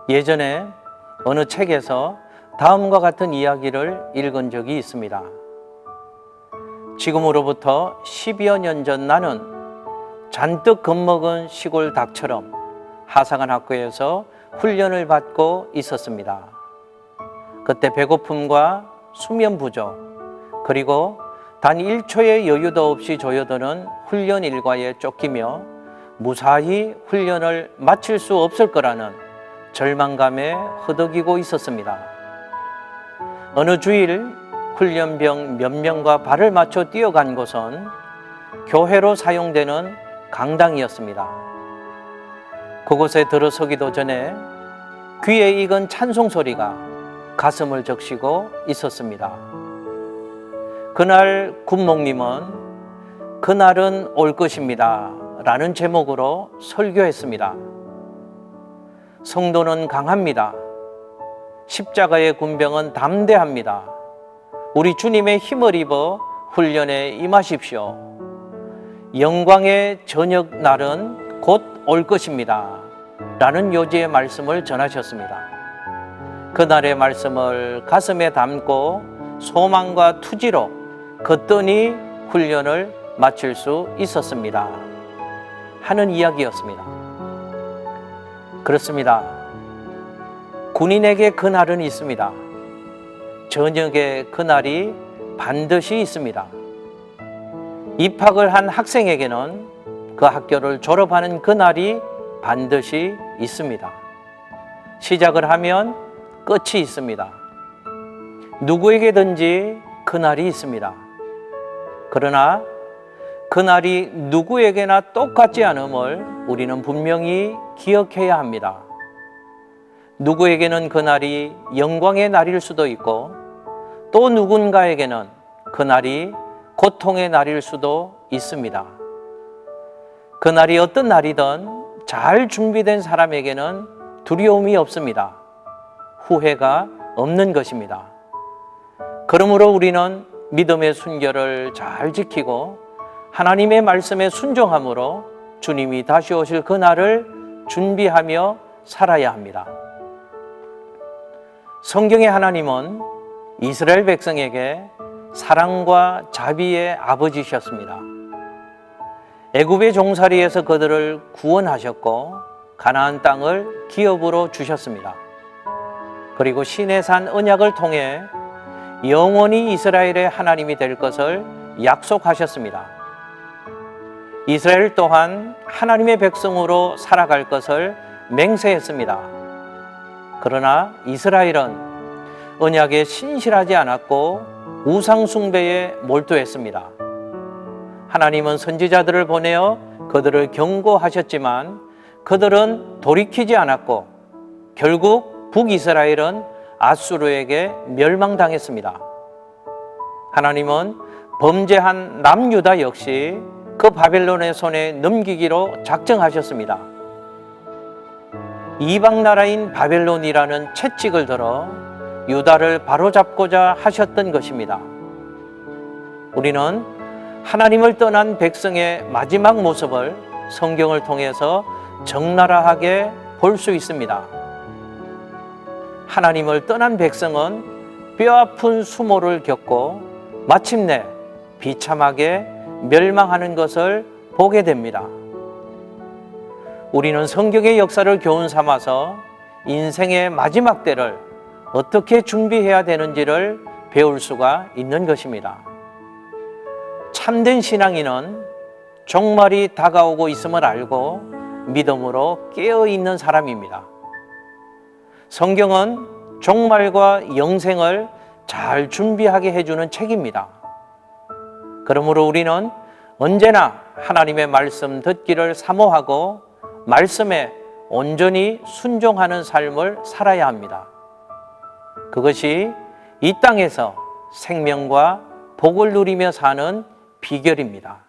예전에 어느 책에서 다음과 같은 이야기를 읽은 적이 있습니다. 지금으로부터 10여 년 전 나는 잔뜩 겁먹은 시골 닭처럼 하사관 학교에서 훈련을 받고 있었습니다. 그때 배고픔과 수면 부족, 그리고 단 1초의 여유도 없이 조여드는 훈련 일과에 쫓기며 무사히 훈련을 마칠 수 없을 거라는 절망감에 허덕이고 있었습니다. 어느 주일 훈련병 몇 명과 발을 맞춰 뛰어간 곳은 교회로 사용되는 강당이었습니다. 그곳에 들어서기도 전에 귀에 익은 찬송 소리가 가슴을 적시고 있었습니다. 그날 군목님은 그날은 올 것입니다 라는 제목으로 설교했습니다. 성도는 강합니다. 십자가의 군병은 담대합니다. 우리 주님의 힘을 입어 훈련에 임하십시오. 영광의 저녁 날은 곧 올 것입니다 라는 요지의 말씀을 전하셨습니다. 그날의 말씀을 가슴에 담고 소망과 투지로 거뜬히 훈련을 마칠 수 있었습니다 하는 이야기였습니다. 그렇습니다. 군인에게 그날은 있습니다. 저녁에 그날이 반드시 있습니다. 입학을 한 학생에게는 그 학교를 졸업하는 그날이 반드시 있습니다. 시작을 하면 끝이 있습니다. 누구에게든지 그날이 있습니다. 그러나 그날이 누구에게나 똑같지 않음을 우리는 분명히 기억해야 합니다. 누구에게는 그날이 영광의 날일 수도 있고 또 누군가에게는 그날이 고통의 날일 수도 있습니다. 그날이 어떤 날이든 잘 준비된 사람에게는 두려움이 없습니다. 후회가 없는 것입니다. 그러므로 우리는 믿음의 순결을 잘 지키고 하나님의 말씀에 순종함으로 주님이 다시 오실 그날을 준비하며 살아야 합니다. 성경의 하나님은 이스라엘 백성에게 사랑과 자비의 아버지셨습니다. 애굽의 종살이에서 그들을 구원하셨고 가나안 땅을 기업으로 주셨습니다. 그리고 시내산 언약을 통해 영원히 이스라엘의 하나님이 될 것을 약속하셨습니다. 이스라엘 또한 하나님의 백성으로 살아갈 것을 맹세했습니다. 그러나 이스라엘은 언약에 신실하지 않았고 우상 숭배에 몰두했습니다. 하나님은 선지자들을 보내어 그들을 경고하셨지만 그들은 돌이키지 않았고 결국 북이스라엘은 아수르에게 멸망당했습니다. 하나님은 범죄한 남유다 역시 그 바벨론의 손에 넘기기로 작정하셨습니다. 이방 나라인 바벨론이라는 채찍을 들어 유다를 바로잡고자 하셨던 것입니다. 우리는 하나님을 떠난 백성의 마지막 모습을 성경을 통해서 적나라하게 볼 수 있습니다. 하나님을 떠난 백성은 뼈아픈 수모를 겪고 마침내 비참하게 멸망하는 것을 보게 됩니다. 우리는 성경의 역사를 교훈 삼아서 인생의 마지막 때를 어떻게 준비해야 되는지를 배울 수가 있는 것입니다. 참된 신앙인은 종말이 다가오고 있음을 알고 믿음으로 깨어있는 사람입니다. 성경은 종말과 영생을 잘 준비하게 해주는 책입니다. 그러므로 우리는 언제나 하나님의 말씀 듣기를 사모하고 말씀에 온전히 순종하는 삶을 살아야 합니다. 그것이 이 땅에서 생명과 복을 누리며 사는 비결입니다.